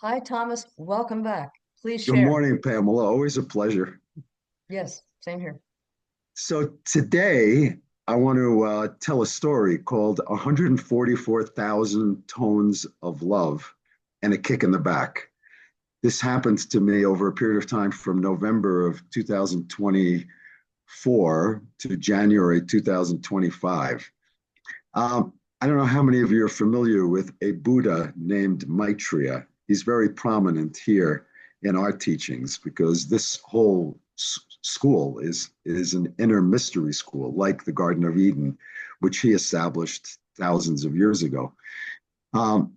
Hi, Thomas. Welcome back. Please Good share. morning, Pamela. Always a pleasure. Yes, same here. So today I want to tell a story called 144,000 Tones of Love and a Kick in the Back. This happens to me over a period of time from November of 2024 to January 2025. I don't know how many of you are familiar with a Buddha named Maitreya. He's very prominent here in our teachings because this whole school is an inner mystery school, like the Garden of Eden, which he established thousands of years ago. Um,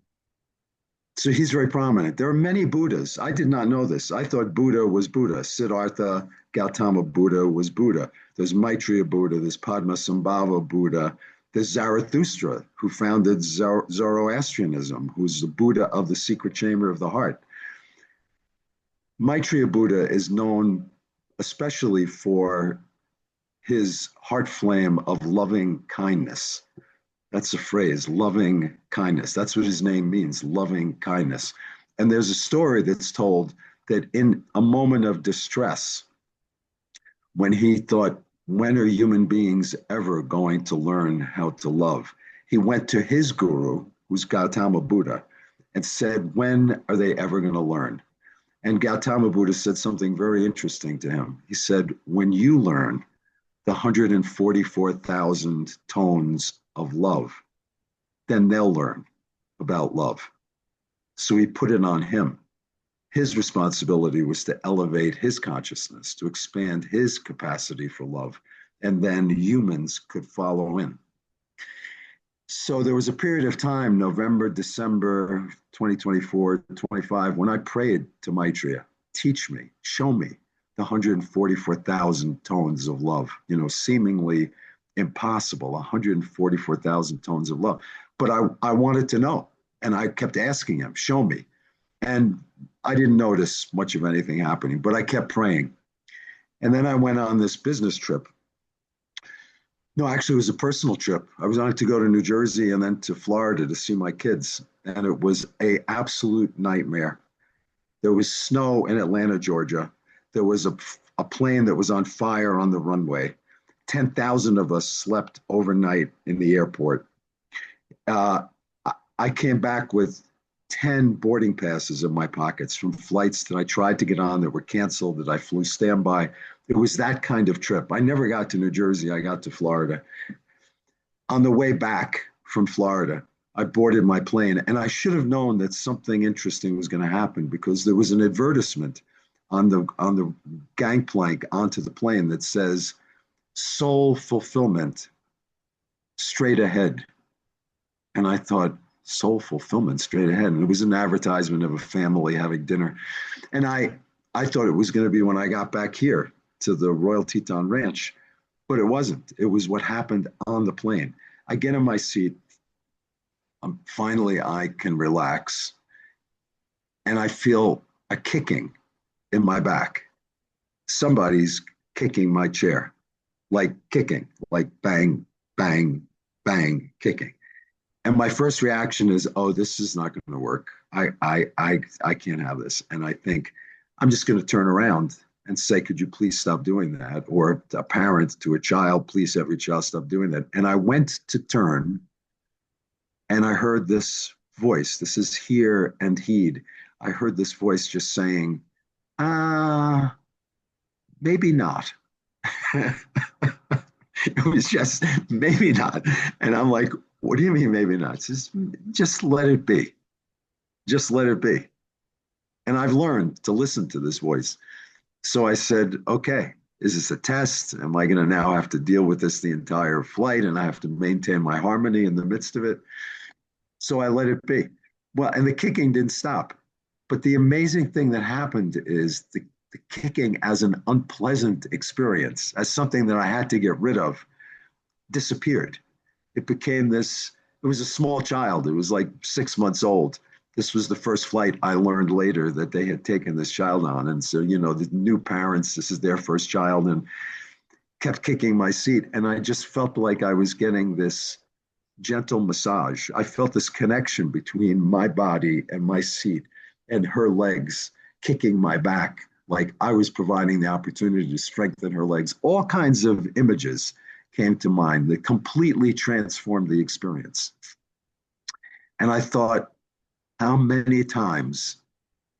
so he's very prominent. There are many Buddhas. I did not know this. I thought Buddha was Buddha. Siddhartha Gautama Buddha was Buddha. There's Maitreya Buddha. There's Padmasambhava Buddha. There's Zarathustra, who founded Zoroastrianism, who's the Buddha of the secret chamber of the heart. Maitreya Buddha is known especially for his heart flame of loving kindness. That's the phrase, loving kindness. That's what his name means, loving kindness. And there's a story that's told that in a moment of distress, when he thought, when are human beings ever going to learn how to love? He went to his guru, who's Gautama Buddha, and said, when are they ever going to learn? And Gautama Buddha said something very interesting to him. He said, when you learn the 144,000 tones of love, then they'll learn about love. So he put it on him. His responsibility was to elevate his consciousness, to expand his capacity for love, and then humans could follow in. So there was a period of time, November, December 2024, 25, when I prayed to Maitreya, teach me, show me the 144,000 tones of love, seemingly impossible, 144,000 tones of love. But I wanted to know, and I kept asking him, show me. And I didn't notice much of anything happening, but I kept praying. And then I went on this business trip. No, actually, it was a personal trip. I was on it to go to New Jersey and then to Florida to see my kids. And it was an absolute nightmare. There was snow in Atlanta, Georgia. There was a plane that was on fire on the runway. 10,000 of us slept overnight in the airport. Uh, I came back with 10 boarding passes in my pockets from flights that I tried to get on that were canceled, that I flew standby. It was that kind of trip. I never got to New Jersey. I got to Florida. On the way back from Florida, I boarded my plane, and I should have known that something interesting was going to happen because there was an advertisement on the gangplank onto the plane that says soul fulfillment straight ahead. And I thought, soul fulfillment straight ahead. And it was an advertisement of a family having dinner. And I thought it was going to be when I got back here to the Royal Teton Ranch, but it wasn't. It was what happened on the plane. I get in my seat. Finally, I can relax. And I feel a kicking in my back. Somebody's kicking my chair, like kicking, like bang, bang, bang, kicking. And my first reaction is, oh, this is not going to work. I can't have this. And I think I'm just going to turn around and say, could you please stop doing that? Or a parent to a child, please have your child stop doing that. And I went to turn and I heard this voice. This is hear and heed. I heard this voice just saying, maybe not. It was just maybe not. And I'm like, what do you mean maybe not? Just let it be. Just let it be. And I've learned to listen to this voice. So I said, okay, is this a test? Am I going to now have to deal with this the entire flight and I have to maintain my harmony in the midst of it? So I let it be. Well, and the kicking didn't stop. But the amazing thing that happened is the kicking as an unpleasant experience, as something that I had to get rid of, disappeared. It became this, it was a small child. It was like 6 months old. This was the first flight. I learned later that they had taken this child on. And so, the new parents, this is their first child, and kept kicking my seat. And I just felt like I was getting this gentle massage. I felt this connection between my body and my seat. and her legs kicking my back, like I was providing the opportunity to strengthen her legs. All kinds of images came to mind that completely transformed the experience. And I thought, how many times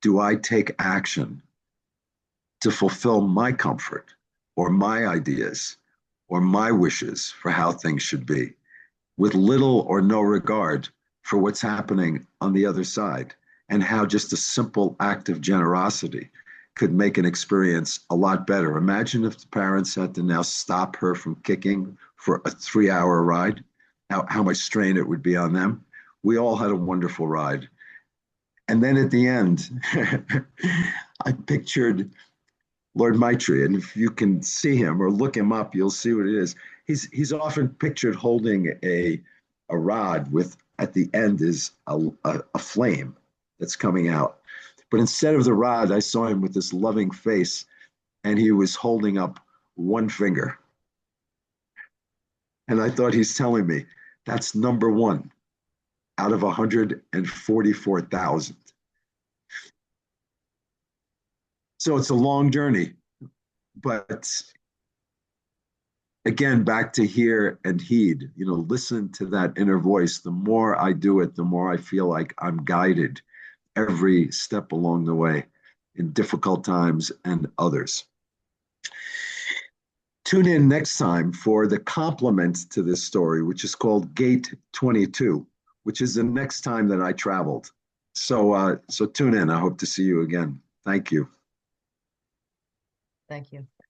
do I take action to fulfill my comfort or my ideas or my wishes for how things should be, with little or no regard for what's happening on the other side, and how just a simple act of generosity could make an experience a lot better. Imagine if the parents had to now stop her from kicking for a 3-hour ride, how much strain it would be on them. We all had a wonderful ride. And then at the end, I pictured Lord Maitreya, and if you can see him or look him up, you'll see what it is. He's often pictured holding a rod with at the end is a flame that's coming out. But instead of the rod, I saw him with this loving face, and he was holding up one finger. And I thought he's telling me that's number one out of 144,000. So it's a long journey, but again, back to hear and heed, listen to that inner voice. The more I do it, the more I feel like I'm guided every step along the way in difficult times and others. Tune in next time for the complement to this story, which is called Gate 22, which is the next time that I traveled. So tune in. I hope to see you again. Thank you. Thank you.